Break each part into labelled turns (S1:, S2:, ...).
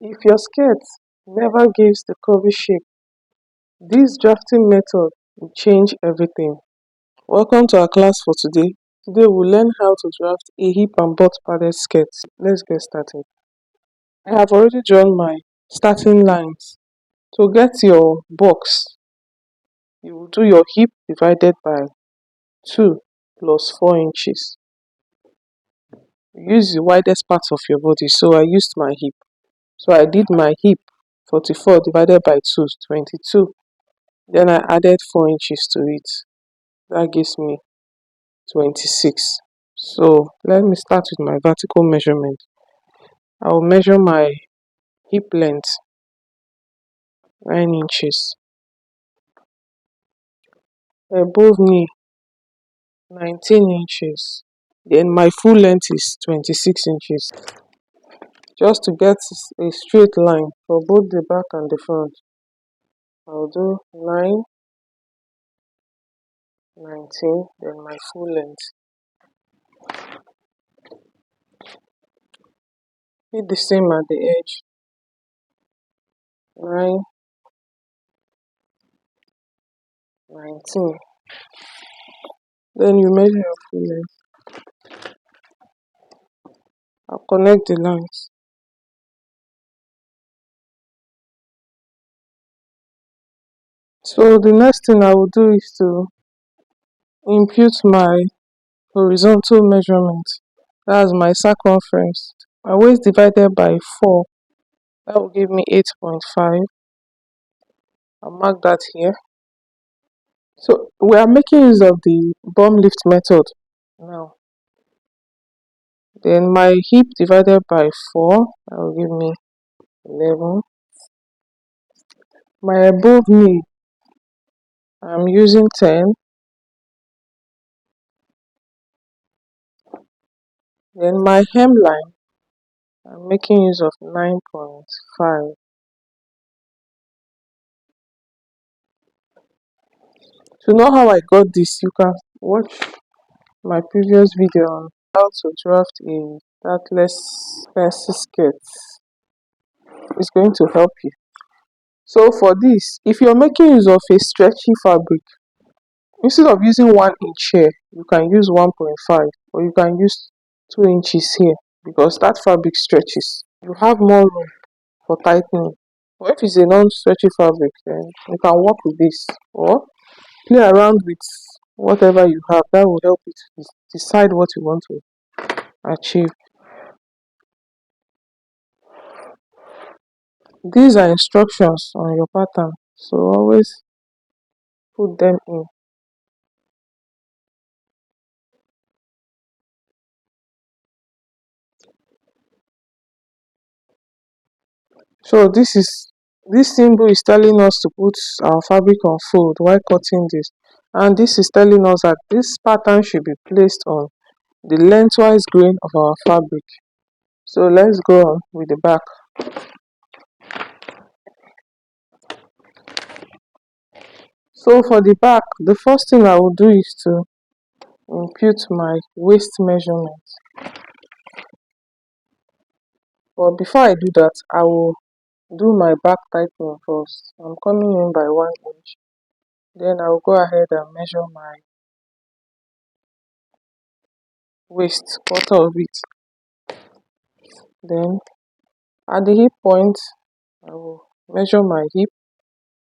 S1: If your skirt never gives the curvy shape, this drafting method will change everything. Welcome to our class for today. Today we'll learn how to draft a hip and butt padded skirt. Let's get started. I have already drawn my starting lines. To get your box, you will do your hip divided by 2 plus 4 inches. Use the widest part of your body, so I used my hip. So I did my hip 44 divided by 2 is 22. Then I added 4 inches to it. That gives me 26. So let me start with my vertical measurement. I will measure my hip length 9 inches. Above knee 19 inches. Then my full length is 26 inches. Just to get a straight line for both the back and the front, I'll do 9, 19, then my full length. Hit the same at the edge. 9, 19. Then you measure your full length. I'll connect the lines. So the next thing I will do is to impute my horizontal measurement. That's my circumference. My waist divided by 4. That will give me 8.5. I'll mark that here. So we are making use of the bum lift method now. Then my hip divided by 4, that will give me 11. My above knee, I'm using 10. Then my hemline, I'm making use of 9.5. To know how I got this, you can watch my previous video on how to draft a tagless fancy skirt. It's going to help you. So for this, if you're making use of a stretchy fabric, instead of using 1 inch here, you can use 1.5, or you can use 2 inches here, because that fabric stretches. You have more room for tightening. Or if it's a non-stretchy fabric, then you can work with this, or play around with whatever you have. That will help you to decide what you want to achieve. These are instructions on your pattern, so always put them in. So this symbol is telling us to put our fabric on fold while cutting this, and this is telling us that this pattern should be placed on the lengthwise grain of our fabric. So let's go on with the back. So for the back, the first thing I will do is to impute my waist measurement. But before I do that, I will do my back tightening first. I'm coming in by 1 inch. Then I will go ahead and measure my waist, quarter of it. Then at the hip point, I will measure my hip,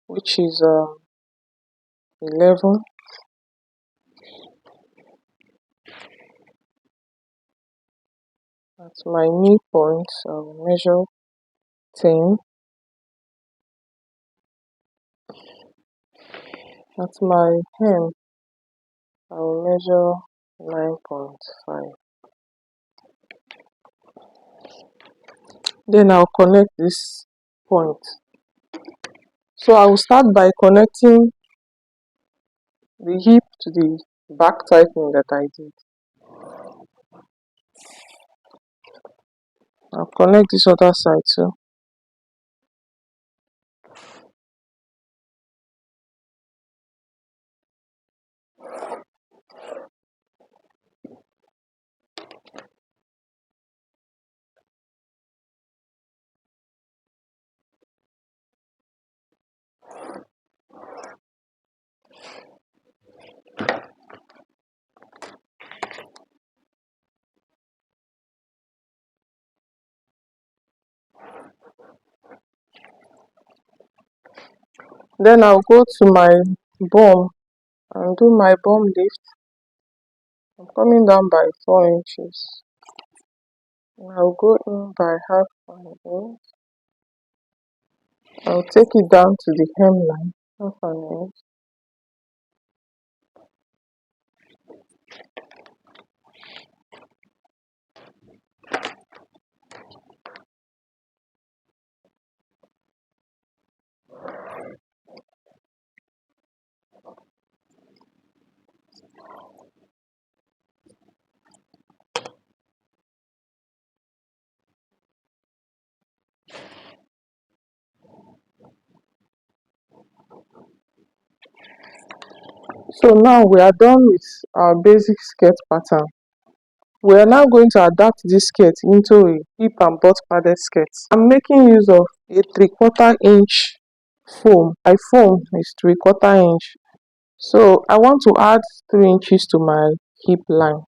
S1: which is 11. At my knee point, I will measure 10. At my hem, I will measure 9.5. Then I'll connect this point. So I will start by connecting the hip to the back tightening that I did. I'll connect this other side too. Then I'll go to my bum and do my bum lift. I'm coming down by 4 inches. I'll go in by half an inch. I'll take it down to the hemline, half an inch. So now we are done with our basic skirt pattern. We are now going to adapt this skirt into a hip and butt padded skirt. I'm making use of a 3/4 inch foam. My foam is 3/4 inch. So I want to add 3 inches to my hip line.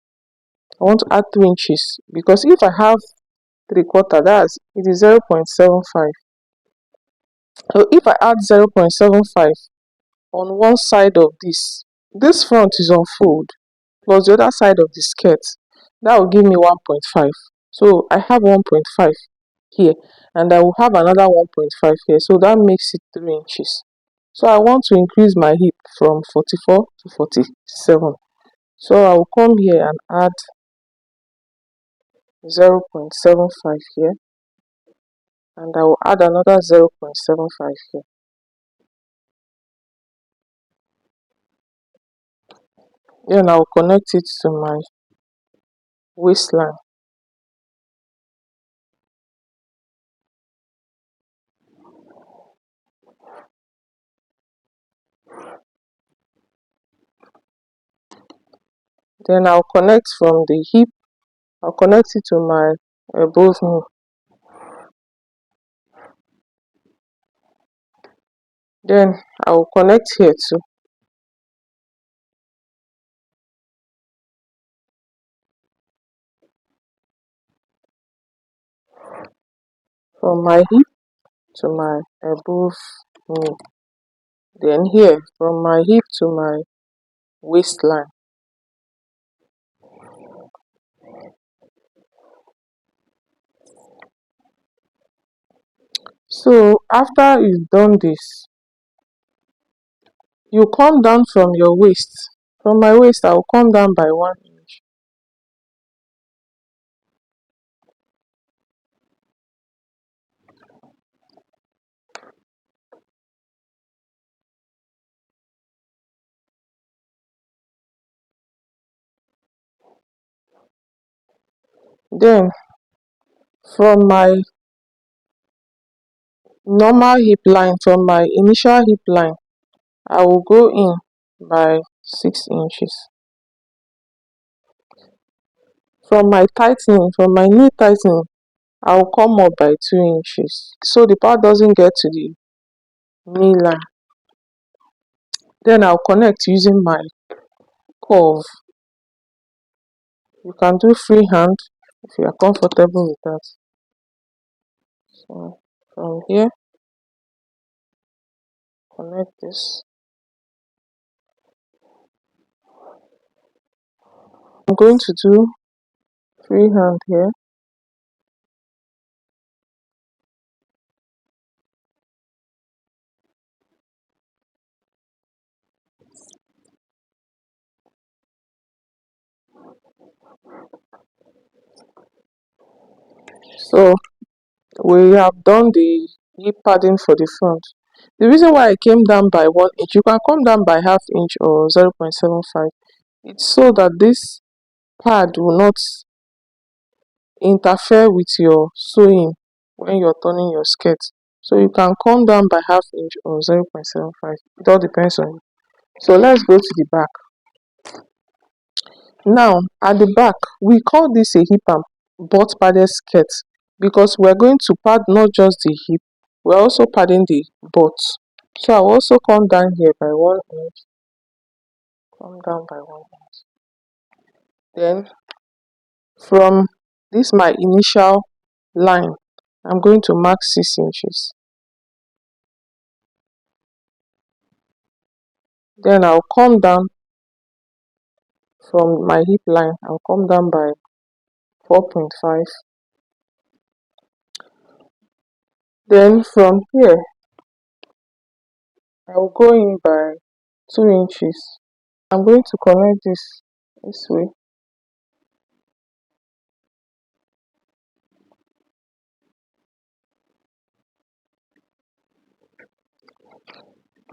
S1: I want to add 2 inches because if I have 3/4, that's it is 0.75. So if I add 0.75 on one side of this front is unfold plus the other side of the skirt, that will give me 1.5. So I have 1.5 here and I will have another 1.5 here, so that makes it 3 inches. So I want to increase my hip from 44 to 47. So I will come here and add 0.75 here and I will add another 0.75 here. Then I will connect it to my waistline. Then I'll connect from the hip, I'll connect it to my both knee. Then I will connect here too. From my hip to my above knee. Then here from my hip to my waistline. So after you've done this, you come down from your waist. From my waist, I will come down by 1 inch. Then from my normal hip line, from my initial hip line, I will go in by 6 inches. From my tightening, from my knee tightening, I will come up by 2 inches. So the part doesn't get to the knee line. Then I'll connect using my curve. You can do freehand if you are comfortable with that. So from here, connect this. I'm going to do freehand here. So we have done the hip padding for the front. The reason why I came down by 1 inch, you can come down by half inch or 0.75. It's so that this pad will not interfere with your sewing when you're turning your skirt. So you can come down by half inch or 0.75. It all depends on you. So let's go to the back. Now at the back, we call this a hip and butt padded skirt because we're going to pad not just the hip, we're also padding the butt. So I'll also come down here by 1 inch. Come down by 1 inch. Then from this my initial line, I'm going to mark 6 inches. Then I'll come down from my hip line. I'll come down by 4.5. Then from here, I'll go in by 2 inches. I'm going to connect this way.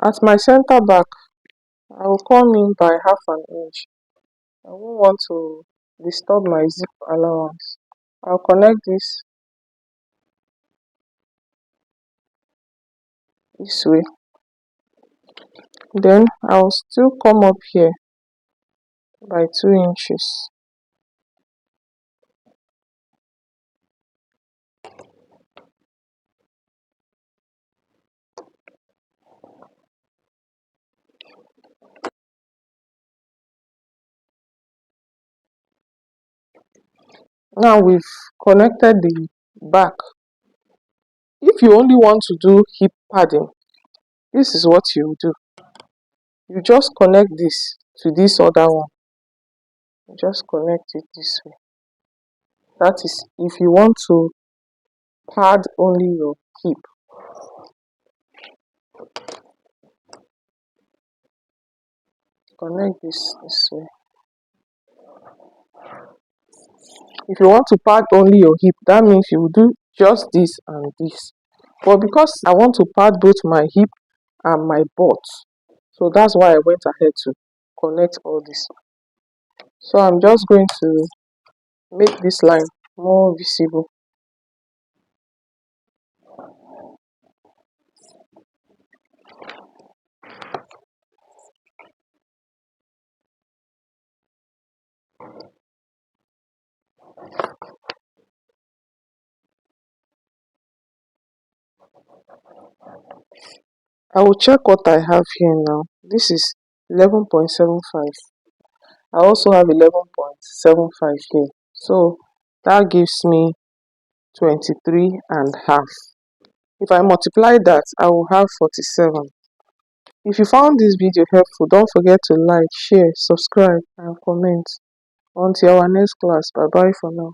S1: At my center back, I will come in by half an inch. I won't want to disturb my zip allowance. I'll connect this way. Then I'll still come up here by 2 inches. Now we've connected the back. If you only want to do hip padding, this is what you do. You just connect this to this other one. Just connect it this way. That is if you want to pad only your hip. Connect this way. If you want to pad only your hip, that means you will do just this and this. But because I want to pad both my hip and my butt, so that's why I went ahead to connect all this. So I'm just going to make this line more visible. I will check what I have here now. This is 11.75. I also have 11.75 here. So that gives me 23 and a half. If I multiply that, I will have 47. If you found this video helpful, don't forget to like, share, subscribe and comment. Until our next class, bye bye for now.